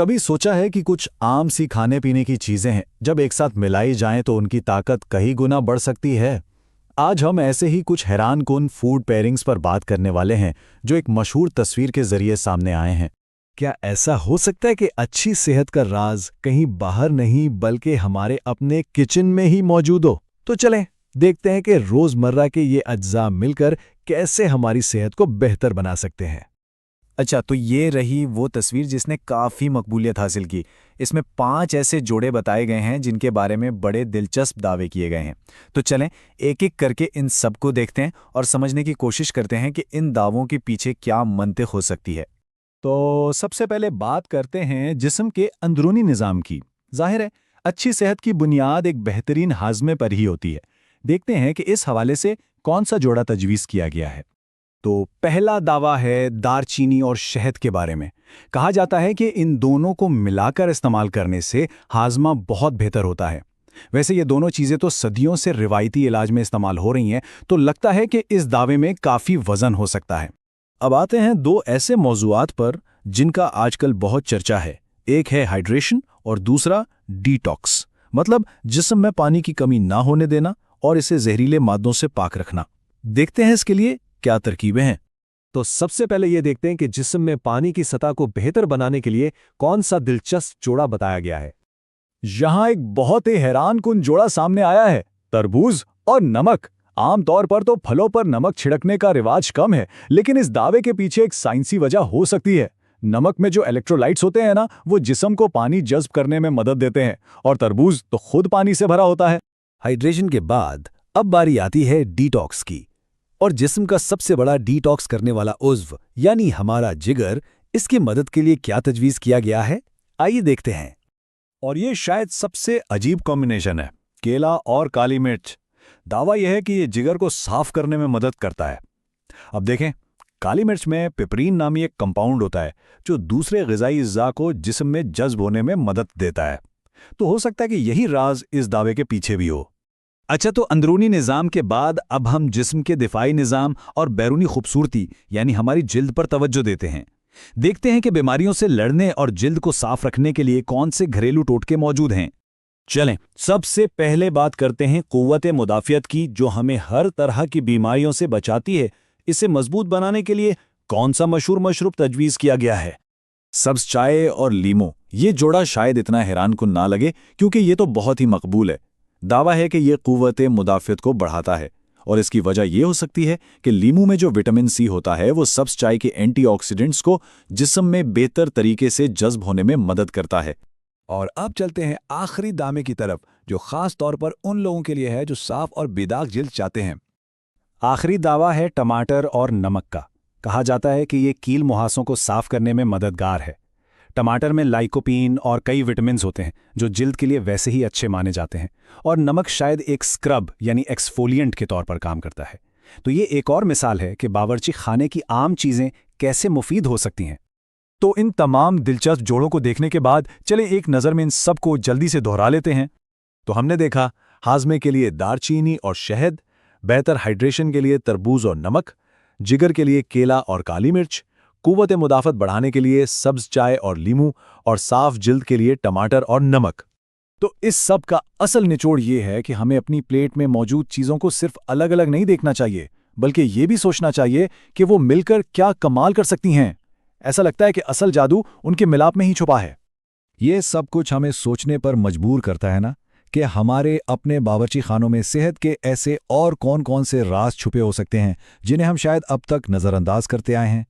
कभी सोचा है कि कुछ आम सी खाने पीने की चीजें हैं, जब एक साथ मिलाई जाएं तो उनकी ताकत कई गुना बढ़ सकती है। आज हम ऐसे ही कुछ हैरानकुन फूड पेयरिंग्स पर बात करने वाले हैं, जो एक मशहूर तस्वीर के जरिए सामने आए हैं। क्या ऐसा हो सकता है कि अच्छी सेहत का राज कहीं बाहर नहीं बल्कि हमारे अपने किचन में ही मौजूद हो? तो चलें देखते हैं कि रोजमर्रा के ये अज्जा मिलकर कैसे हमारी सेहत को बेहतर बना सकते हैं। अच्छा, तो ये रही वो तस्वीर जिसने काफ़ी मकबूलियत हासिल की। इसमें 5 ऐसे जोड़े बताए गए हैं जिनके बारे में बड़े दिलचस्प दावे किए गए हैं। तो चलें एक-एक करके इन सबको देखते हैं और समझने की कोशिश करते हैं कि इन दावों के पीछे क्या मंतिक हो सकती है। तो सबसे पहले बात करते हैं जिस्म के अंदरूनी निज़ाम की। जाहिर है, अच्छी सेहत की बुनियाद एक बेहतरीन हाजमे पर ही होती है। देखते हैं कि इस हवाले से कौन सा जोड़ा तजवीज़ किया गया है। तो पहला दावा है दालचीनी और शहद के बारे में। कहा जाता है कि इन दोनों को मिलाकर इस्तेमाल करने से हाजमा बहुत बेहतर होता है। वैसे ये दोनों चीज़ें तो सदियों से रिवायती इलाज में इस्तेमाल हो रही हैं, तो लगता है कि इस दावे में काफ़ी वज़न हो सकता है। अब आते हैं दो ऐसे मौज़ूआत पर जिनका आजकल बहुत चर्चा है। एक है हाइड्रेशन और दूसरा डिटॉक्स, मतलब जिस्म में पानी की कमी ना होने देना और इसे जहरीले मादों से पाक रखना। देखते हैं इसके लिए क्या तरकीबें हैं। तो सबसे पहले ये देखते हैं कि जिस्म में पानी की सतह को बेहतर बनाने के लिए कौन सा दिलचस्प जोड़ा बताया गया है। यहाँ एक बहुत ही हैरानकुन जोड़ा सामने आया है, तरबूज और नमक। आमतौर पर तो फलों पर नमक छिड़कने का रिवाज कम है, लेकिन इस दावे के पीछे एक साइंसी वजह हो सकती है। नमक में जो इलेक्ट्रोलाइट्स होते हैं ना, वो जिस्म को पानी जज्ब करने में मदद देते हैं, और तरबूज तो खुद पानी से भरा होता है। हाइड्रेशन के बाद अब बारी आती है डिटॉक्स की, और जिस्म का सबसे बड़ा डिटॉक्स करने वाला उज़्व यानी हमारा जिगर, इसकी मदद के लिए क्या तजवीज़ किया गया है, आइए देखते हैं। और ये शायद सबसे अजीब कॉम्बिनेशन है, केला और काली मिर्च। दावा यह है कि ये जिगर को साफ करने में मदद करता है। अब देखें, काली मिर्च में पिपरीन नामी एक कंपाउंड होता है जो दूसरे ग़िज़ाई अज़्ज़ा को जिस्म में जज्ब होने में मदद देता है। तो हो सकता है कि यही राज इस दावे के पीछे भी हो। अच्छा, तो अंदरूनी निज़ाम के बाद अब हम जिस्म के दिफाई निज़ाम और बैरूनी खूबसूरती यानी हमारी जिल्द पर तवज्जो देते हैं। देखते हैं कि बीमारियों से लड़ने और जिल्द को साफ रखने के लिए कौन से घरेलू टोटके मौजूद हैं। चलें, सबसे पहले बात करते हैं क़ुव्वत मुदाफ़ियत की, जो हमें हर तरह की बीमारियों से बचाती है। इसे मजबूत बनाने के लिए कौन सा मशहूर मशरूब तजवीज़ किया गया है? सब्ज़ चाय और लीमो। ये जोड़ा शायद इतना हैरानकुन ना लगे क्योंकि ये तो बहुत ही मकबूल है। दावा है कि ये क़ुव्वत मुदाफ़ियत को बढ़ाता है, और इसकी वजह यह हो सकती है कि लीमू में जो विटामिन सी होता है वो सब्ज़ चाय के एंटीऑक्सीडेंट्स को जिस्म में बेहतर तरीके से जज्ब होने में मदद करता है। और अब चलते हैं आखिरी दामे की तरफ, जो ख़ास तौर पर उन लोगों के लिए है जो साफ और बेदाग जिल्द चाहते हैं। आखिरी दावा है टमाटर और नमक का। कहा जाता है कि ये कील मुहासों को साफ करने में मददगार है। टमाटर में लाइकोपीन और कई विटामिन्स होते हैं जो जिल्द के लिए वैसे ही अच्छे माने जाते हैं, और नमक शायद एक स्क्रब यानी एक्सफोलिएंट के तौर पर काम करता है। तो ये एक और मिसाल है कि बावर्ची खाने की आम चीज़ें कैसे मुफीद हो सकती हैं। तो इन तमाम दिलचस्प जोड़ों को देखने के बाद चले एक नज़र में इन सब को जल्दी से दोहरा लेते हैं। तो हमने देखा हाजमे के लिए दालचीनी और शहद, बेहतर हाइड्रेशन के लिए तरबूज और नमक, जिगर के लिए केला और काली मिर्च, क़ुव्वत मुदाफ़त बढ़ाने के लिए सब्ज़ चाय और लीमू, और साफ जिल्द के लिए टमाटर और नमक। तो इस सब का असल निचोड़ ये है कि हमें अपनी प्लेट में मौजूद चीज़ों को सिर्फ अलग अलग नहीं देखना चाहिए, बल्कि ये भी सोचना चाहिए कि वो मिलकर क्या कमाल कर सकती हैं। ऐसा लगता है कि असल जादू उनके मिलाप में ही छुपा है। ये सब कुछ हमें सोचने पर मजबूर करता है ना, कि हमारे अपने बावर्ची खानों में सेहत के ऐसे और कौन कौन से राज छुपे हो सकते हैं जिन्हें हम शायद अब तक नज़रअंदाज करते आए हैं।